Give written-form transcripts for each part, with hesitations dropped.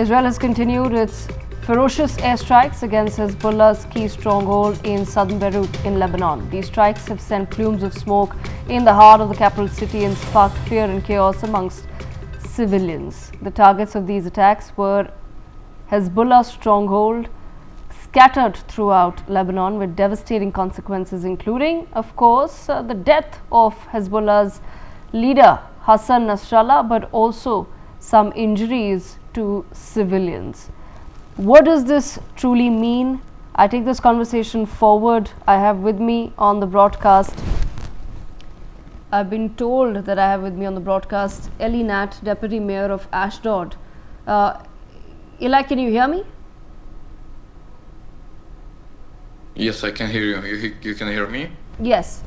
Israel has continued its ferocious airstrikes against Hezbollah's key stronghold in southern Beirut in Lebanon. These strikes have sent plumes of smoke in the heart of the capital city and sparked fear and chaos amongst civilians. The targets of these attacks were Hezbollah's stronghold scattered throughout Lebanon with devastating consequences, including, of course, the death of Hezbollah's leader Hassan Nasrallah, but also some injuries to civilians. What does this truly mean? I take this conversation forward. I have with me on the broadcast, I've been told that I have with me on the broadcast Eli Nat, Deputy Mayor of Ashdod. Eli, can you hear me? Yes, I can hear you. You can hear me? Yes.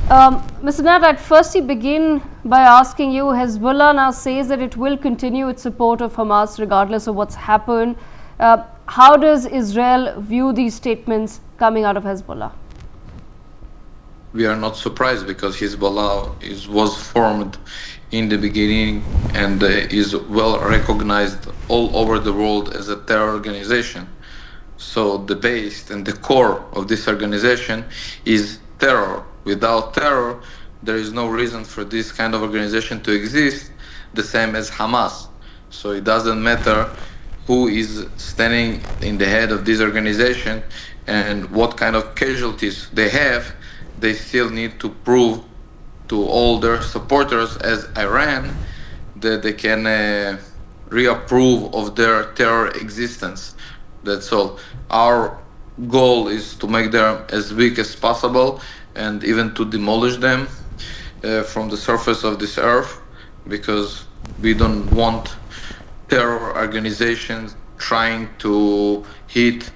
Mr. Nat, I'd firstly begin by asking you, Hezbollah now says that it will continue its support of Hamas regardless of what's happened. How does Israel view these statements coming out of Hezbollah? We are not surprised because Hezbollah was formed in the beginning and is well recognized all over the world as a terror organization. So the base and the core of this organization is terror. Without terror, there is no reason for this kind of organization to exist, the same as Hamas. So it doesn't matter who is standing in the head of this organization and what kind of casualties they have, they still need to prove to all their supporters as Iran that they can reapprove of their terror existence. That's all. Our goal is to make them as weak as possible and even to demolish them from the surface of this earth, because we don't want terror organizations trying to hit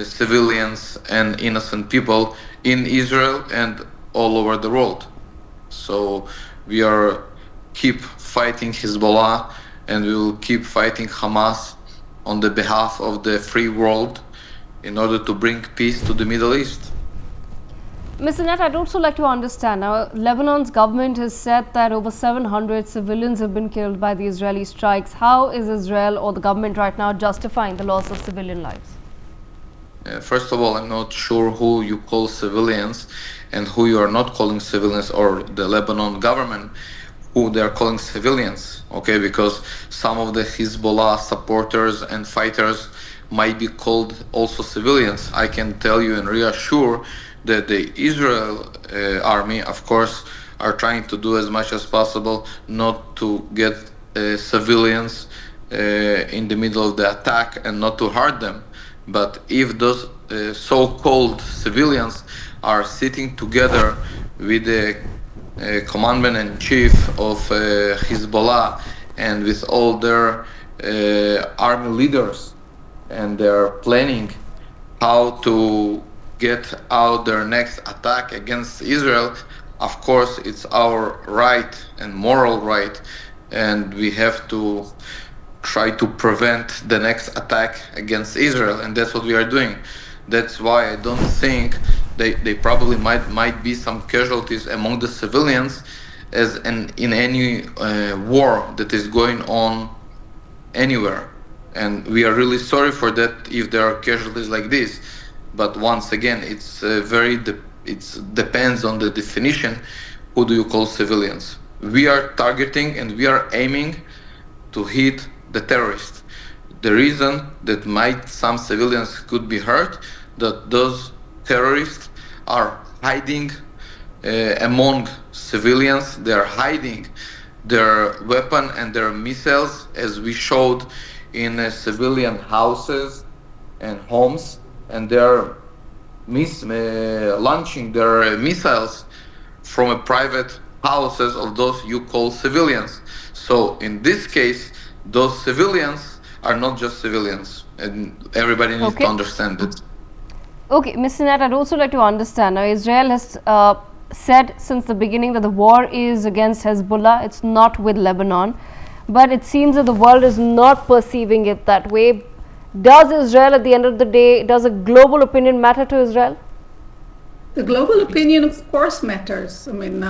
civilians and innocent people in Israel and all over the world. So we are keep fighting Hezbollah and we will keep fighting Hamas on the behalf of the free world in order to bring peace to the Middle East. Mr. Nat, I'd also like to understand, now Lebanon's government has said that over 700 civilians have been killed by the Israeli strikes. How is Israel or the government right now justifying the loss of civilian lives? First of all, I'm not sure who you call civilians and who you are not calling civilians, or the Lebanon government who they are calling civilians, okay? Because some of the Hezbollah supporters and fighters might be called also civilians. I can tell you and reassure that the Israel army, of course, are trying to do as much as possible not to get civilians in the middle of the attack and not to hurt them. But if those so-called civilians are sitting together with the commander-in-chief of Hezbollah and with all their army leaders, and they're planning how to get out their next attack against Israel, of course, it's our right and moral right, and we have to try to prevent the next attack against Israel, and that's what we are doing. That's why I don't think they probably might be some casualties among the civilians as in any war that is going on anywhere. And we are really sorry for that if there are casualties like this. But once again, it's depends on the definition. Who do you call civilians? We are targeting and we are aiming to hit the terrorists. The reason that some civilians could be hurt, that those terrorists are hiding among civilians. They are hiding their weapon and their missiles, as we showed in civilian houses and homes, and they are launching their missiles from private houses of those you call civilians. So in this case, those civilians are not just civilians, and everybody needs to understand it. Okay, Mr. Nat, I'd also like to understand, now Israel has said since the beginning that the war is against Hezbollah, it's not with Lebanon, but it seems that the world is not perceiving it that way. Does Israel, at the end of the day, does a global opinion matter to Israel? The global opinion, of course, matters. I mean,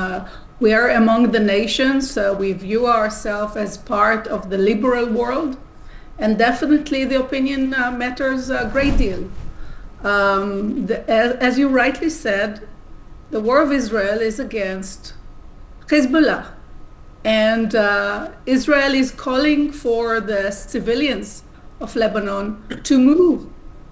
we are among the nations. We view ourselves as part of the liberal world. and definitely the opinion matters a great deal. As you rightly said, the war of Israel is against Hezbollah, and Israel is calling for the civilians of Lebanon to move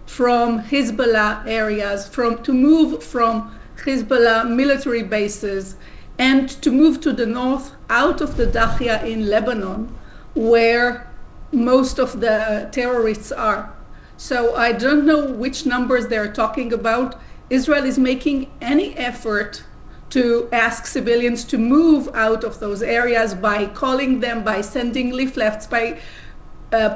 from Hezbollah areas, to move from Hezbollah military bases, and to move to the north out of the Dahia in Lebanon, where most of the terrorists are. So I don't know which numbers they're talking about. Israel is making any effort to ask civilians to move out of those areas by calling them, by sending leaflets, by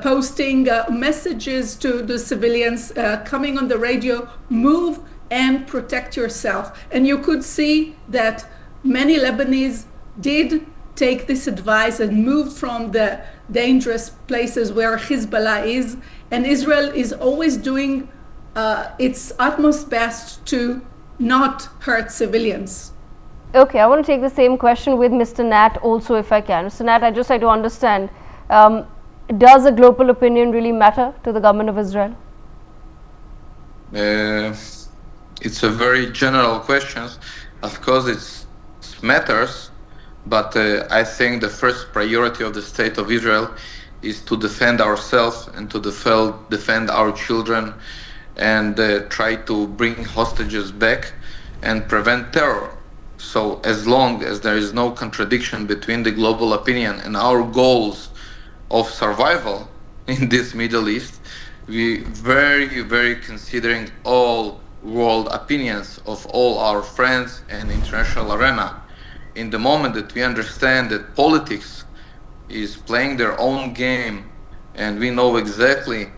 posting messages to the civilians, coming on the radio, move and protect yourself. And you could see that many Lebanese did take this advice and moved from the dangerous places where Hezbollah is. And Israel is always doing its utmost best to not hurt civilians. Okay, I want to take the same question with Mr. Nat also, if I can. Mr. Nat, I'd just like to understand, does a global opinion really matter to the government of Israel? It's a very general question. Of course, it matters, but I think the first priority of the state of Israel is to defend ourselves and to defend our children and try to bring hostages back and prevent terror. So as long as there is no contradiction between the global opinion and our goals of survival in this Middle East, we very considering all world opinions of all our friends and international arena. In the moment that we understand that politics is playing their own game, and we know exactly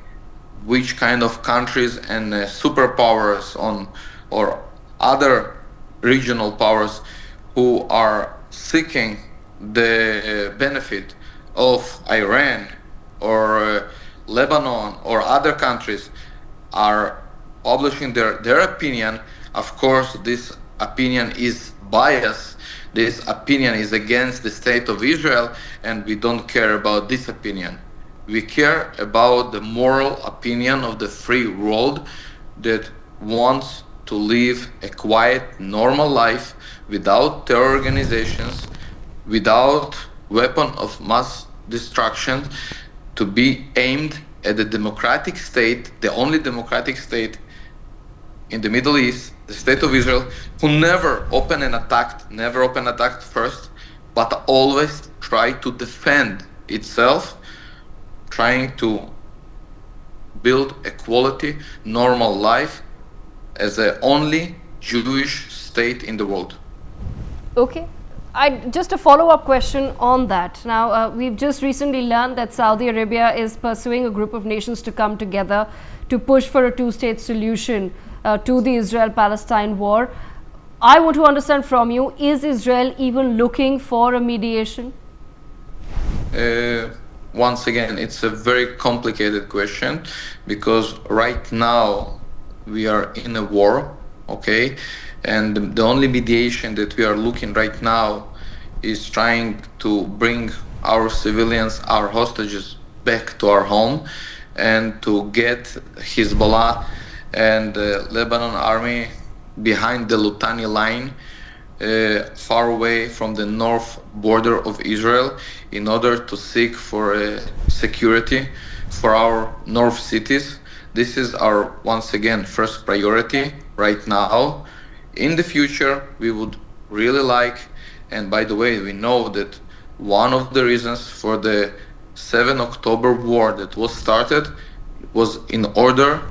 which kind of countries and superpowers or other regional powers who are seeking the benefit of Iran or Lebanon or other countries are publishing their opinion. Of course, this opinion is biased. This opinion is against the state of Israel, and we don't care about this opinion. We care about the moral opinion of the free world that wants to live a quiet, normal life without terror organizations, without weapon of mass destruction, to be aimed at the democratic state, the only democratic state in the Middle East, the state of Israel, who never opened attack first, but always tried to defend itself, trying to build a quality, normal life as the only Jewish state in the world. Okay. Just a follow-up question on that. Now, we've just recently learned that Saudi Arabia is pursuing a group of nations to come together to push for a two-state solution to the Israel-Palestine war. I want to understand from you, is Israel even looking for a mediation? Once again, it's a very complicated question, because right now we are in a war, okay? And the only mediation that we are looking right now is trying to bring our civilians, our hostages back to our home, and to get Hezbollah and the Lebanon army behind the Litani line, far away from the north border of Israel, in order to seek for security for our north cities. This is our, once again, first priority right now. In the future, we would really like, and by the way, we know that one of the reasons for the 7 October war that was started was in order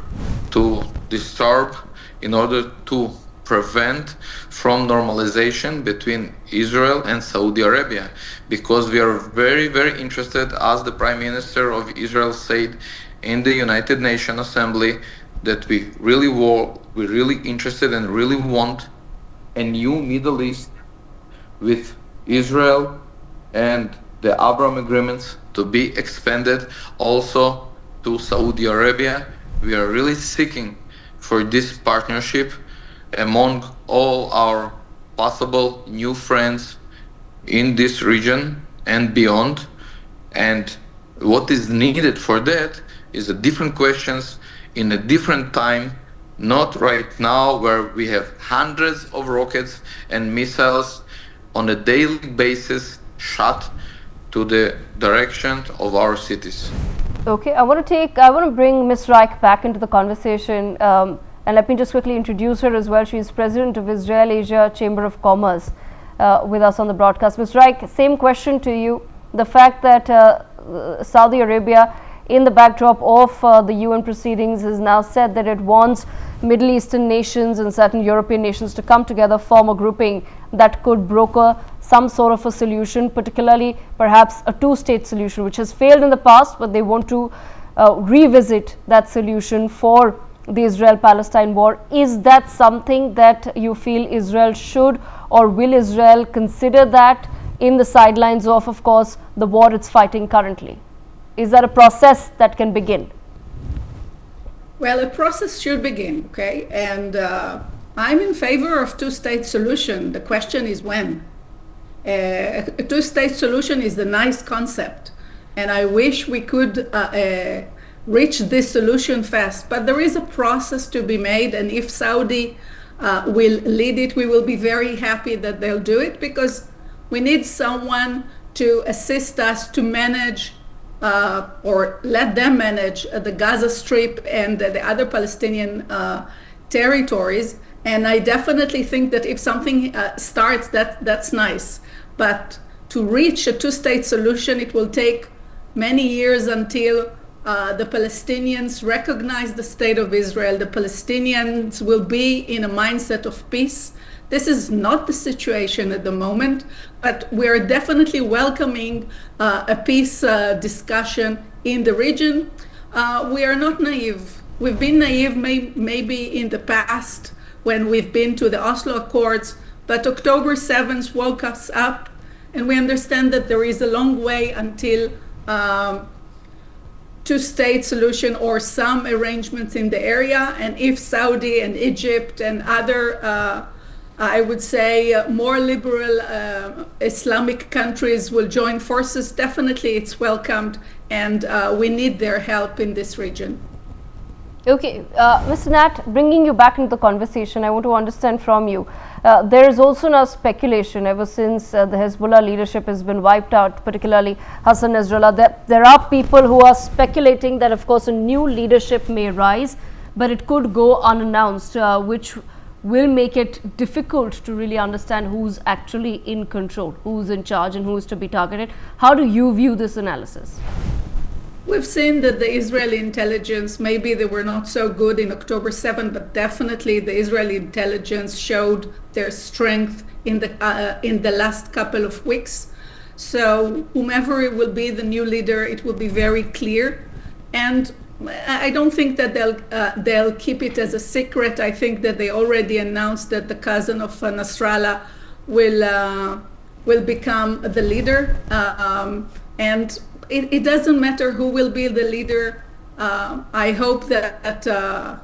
to disturb, in order to prevent from normalization between Israel and Saudi Arabia, because we are very interested, as the Prime Minister of Israel said in the United Nations Assembly, that we really interested and really want a new Middle East with Israel and the Abraham agreements to be expanded also to Saudi Arabia. We are really seeking for this partnership among all our possible new friends in this region and beyond. And What is needed for that is a different questions in a different time, not right now where we have hundreds of rockets and missiles on a daily basis shot to the direction of our cities. Okay, I want to bring Ms. Reich back into the conversation, and let me just quickly introduce her as well. She is president of Israel Asia Chamber of Commerce with us on the broadcast. Ms. Reich, same question to you. The fact that Saudi Arabia, in the backdrop of the UN proceedings, has now said that it wants Middle Eastern nations and certain European nations to come together, form a grouping that could broker some sort of a solution, particularly perhaps a two-state solution, which has failed in the past, but they want to revisit that solution for the Israel-Palestine war. Is that something that you feel Israel should, or will Israel consider that in the sidelines of course, the war it's fighting currently? Is that a process that can begin? Well, a process should begin, okay? And I'm in favor of two-state solution. The question is when. A two-state solution is a nice concept, and I wish we could reach this solution fast. But there is a process to be made, and if Saudi will lead it, we will be very happy that they'll do it, because we need someone to assist us to manage or let them manage the Gaza Strip and the other Palestinian territories. And I definitely think that if something starts, that's nice. But to reach a two-state solution, it will take many years until the Palestinians recognize the state of Israel. The Palestinians will be in a mindset of peace. This is not the situation at the moment, but we're definitely welcoming a peace discussion in the region. We are not naive. We've been naive maybe in the past when we've been to the Oslo Accords, but October 7th woke us up, and we understand that there is a long way until two-state solution or some arrangements in the area. And if Saudi and Egypt and other I would say more liberal Islamic countries will join forces, definitely it's welcomed, and we need their help in this region. Okay, Mr. Nat, bringing you back into the conversation, I want to understand from you. There is also now speculation ever since the Hezbollah leadership has been wiped out, particularly Hassan Nasrallah, that there are people who are speculating that, of course, a new leadership may rise, but it could go unannounced, which will make it difficult to really understand who's actually in control, who's in charge and who's to be targeted. How do you view this analysis? We've seen that the Israeli intelligence, maybe they were not so good in October 7, but definitely the Israeli intelligence showed their strength in the last couple of weeks. So whomever it will be the new leader, it will be very clear. And I don't think that they'll keep it as a secret. I think that they already announced that the cousin of Nasrallah will become the leader. And it doesn't matter who will be the leader. I hope that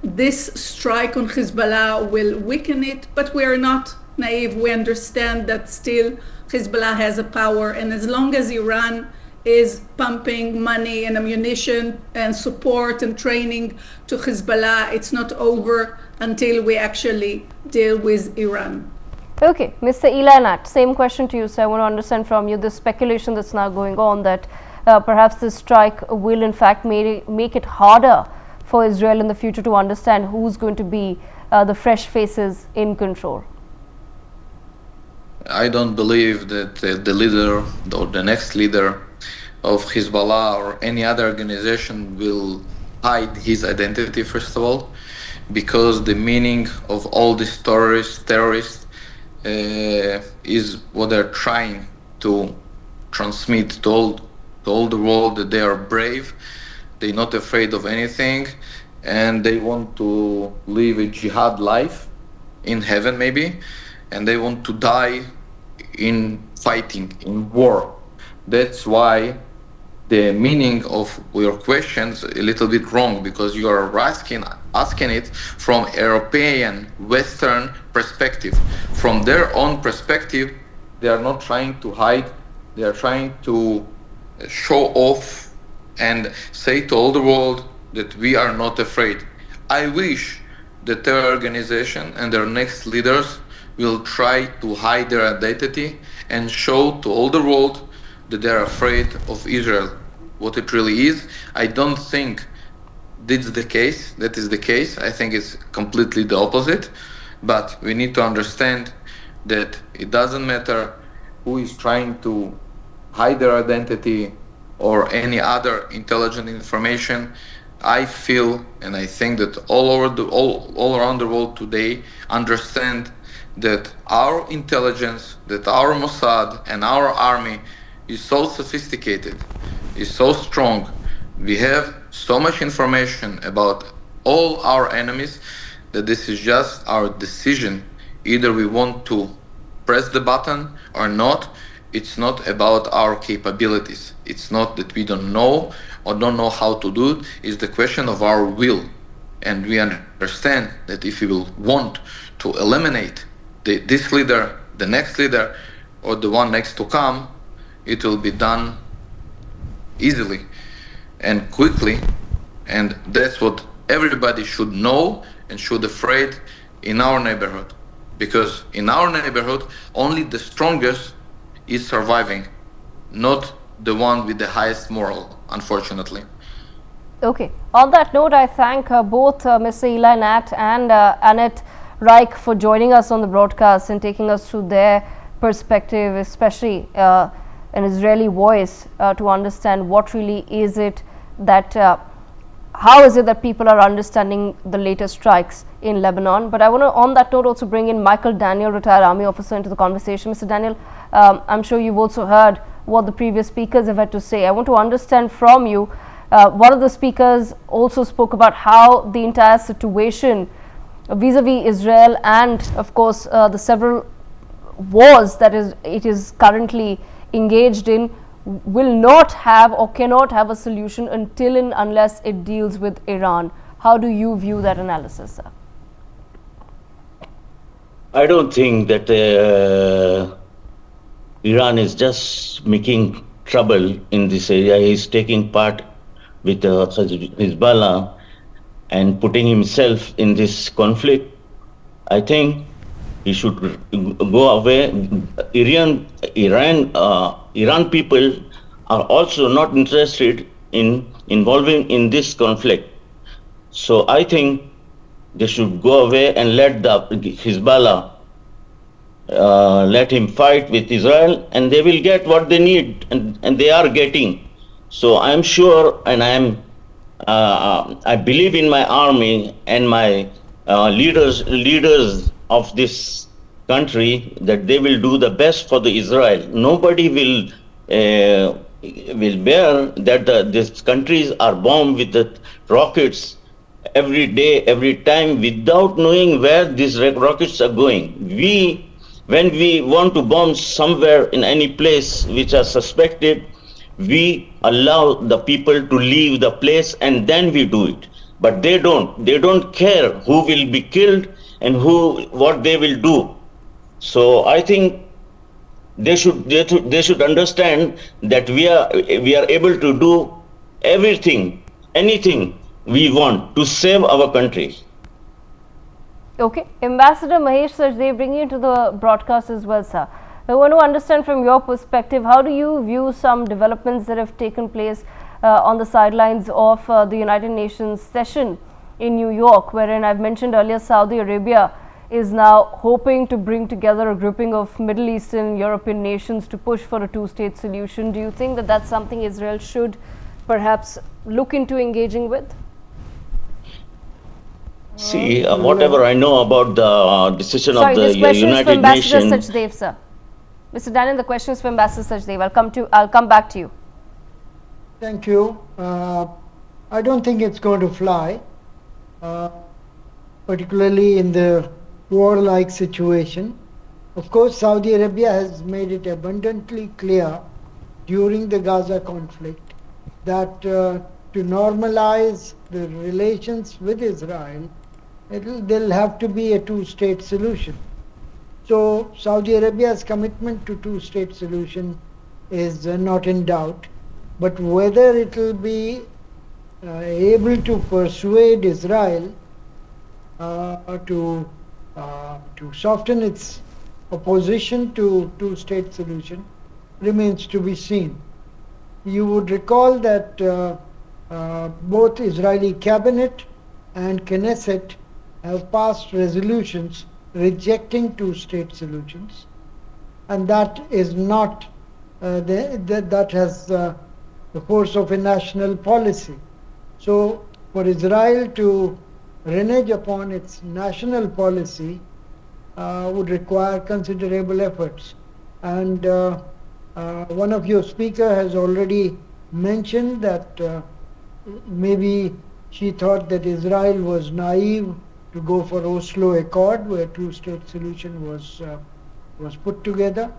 this strike on Hezbollah will weaken it, but we are not naive. We understand that still Hezbollah has a power, and as long as Iran is pumping money and ammunition and support and training to Hezbollah, it's not over until we actually deal with Iran. Okay, Mr. Eli Nat, same question to you. So I want to understand from you the speculation that's now going on that perhaps this strike will in fact make it harder for Israel in the future to understand who's going to be the fresh faces in control. I don't believe that the leader or the next leader of Hezbollah or any other organization will hide his identity, first of all, because the meaning of all these terrorists is what they're trying to transmit to all the world, that they are brave, they're not afraid of anything, and they want to live a jihad life in heaven maybe, and they want to die in fighting, in war. That's why the meaning of your questions a little bit wrong, because you are asking it from European Western perspective. From their own perspective, they are not trying to hide, they are trying to show off and say to all the world that we are not afraid. I wish the terror organization and their next leaders will try to hide their identity and show to all the world that they are afraid of Israel. What it really is, I don't think that's the case. That is the case. I think it's completely the opposite. But we need to understand that it doesn't matter who is trying to hide their identity or any other intelligent information. I feel and I think that all around the world today understand that our intelligence, that our Mossad and our army is so sophisticated, is so strong. We have so much information about all our enemies that this is just our decision. Either we want to press the button or not. It's not about our capabilities. It's not that we don't know or don't know how to do it. It's the question of our will. And we understand that if we will want to eliminate this leader, the next leader, or the one next to come, it will be done easily and quickly. And that's what everybody should know and should afraid in our neighborhood. Because in our neighborhood, only the strongest is surviving, not the one with the highest moral, unfortunately. Okay. On that note, I thank both Mr. Eli Nat and Annette Reich for joining us on the broadcast and taking us through their perspective, especially an Israeli voice, to understand what really is it that how is it that people are understanding the latest strikes in Lebanon. But I want to, on that note, also bring in Michael Daniel, retired army officer, into the conversation. Mr. Daniel, I'm sure you've also heard what the previous speakers have had to say. I want to understand from you, one of the speakers also spoke about how the entire situation vis-a-vis Israel and of course the several wars that it is currently engaged in will not have or cannot have a solution until and unless it deals with Iran. How do you view that analysis, sir? I don't think that Iran is just making trouble in this area. He's taking part with Hezbollah and putting himself in this conflict. I think he should go away. Iran people are also not interested in involving in this conflict. So I think they should go away and let the Hezbollah let him fight with Israel, and they will get what they need, and they are getting. So I'm sure, and I believe in my army and my leaders of this country, that they will do the best for the Israel. Nobody will bear that these countries are bombed with the rockets every day, every time, without knowing where these rockets are going. When we want to bomb somewhere in any place which are suspected, we allow the people to leave the place and then we do it. But they don't care who will be killed and what they will do. So I think they should understand that we are able to do anything we want to save our country. Okay. Ambassador Mahesh Sachdev, bringing you to the broadcast as well, sir. I want to understand from your perspective, how do you view some developments that have taken place on the sidelines of the United Nations session in New York, wherein I've mentioned earlier Saudi Arabia is now hoping to bring together a grouping of Middle Eastern European nations to push for a two-state solution. Do you think that that's something Israel should perhaps look into engaging with? See, whatever I know about the decision of the this question is for United Ambassador Nations. Sachdev, sir. Mr. Daniel, the question is for Ambassador Sachdev. I'll come back to you. Thank you. I don't think it's going to fly, particularly in the war-like situation. Of course, Saudi Arabia has made it abundantly clear during the Gaza conflict that to normalize the relations with Israel, there'll have to be a two-state solution. So Saudi Arabia's commitment to two-state solution is not in doubt. but whether it will be able to persuade Israel to soften its opposition to two-state solution remains to be seen. You would recall that both Israeli cabinet and Knesset have passed resolutions rejecting two-state solutions, and that is not that has the force of a national policy. So for Israel to renege upon its national policy would require considerable efforts. And one of your speakers has already mentioned that maybe she thought that Israel was naive to go for Oslo Accord, where two-state solution was put together,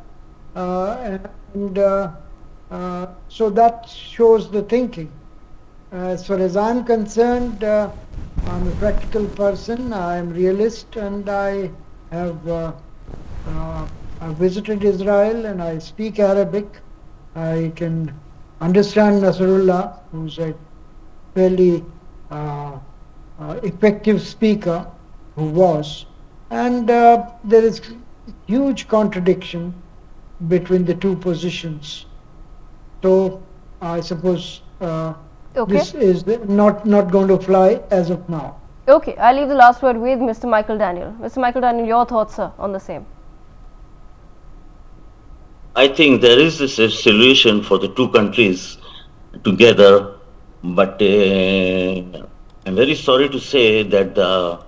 so that shows the thinking. As far as I'm concerned, I'm a practical person. I am realist, and I have I visited Israel and I speak Arabic. I can understand Nasrallah, who's a fairly effective speaker, who was, and there is huge contradiction between the two positions. So I suppose this is not going to fly as of now. Okay, I'll leave the last word with Mr. Michael Daniel. Mr. Michael Daniel, your thoughts, sir, on the same. I think there is a solution for the two countries together, but I'm very sorry to say that the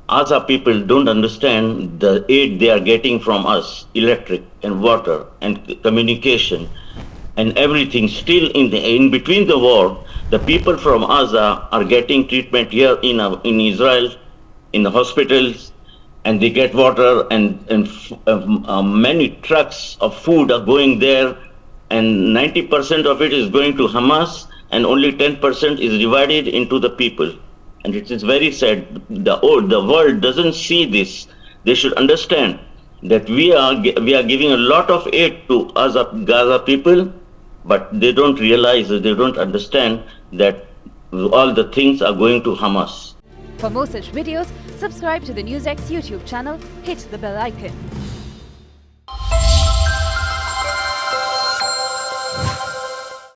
Gaza people don't understand the aid they are getting from us, electric and water and communication and everything. Still in between the war, the people from Gaza are getting treatment here in Israel, in the hospitals, and they get water, and many trucks of food are going there, and 90% of it is going to Hamas, and only 10% is divided into the people. And it is very sad. The world doesn't see this. They should understand that we are giving a lot of aid to Gaza people, but they don't realize, they don't understand that all the things are going to Hamas. For more such videos, subscribe to the NewsX YouTube channel, hit the bell icon.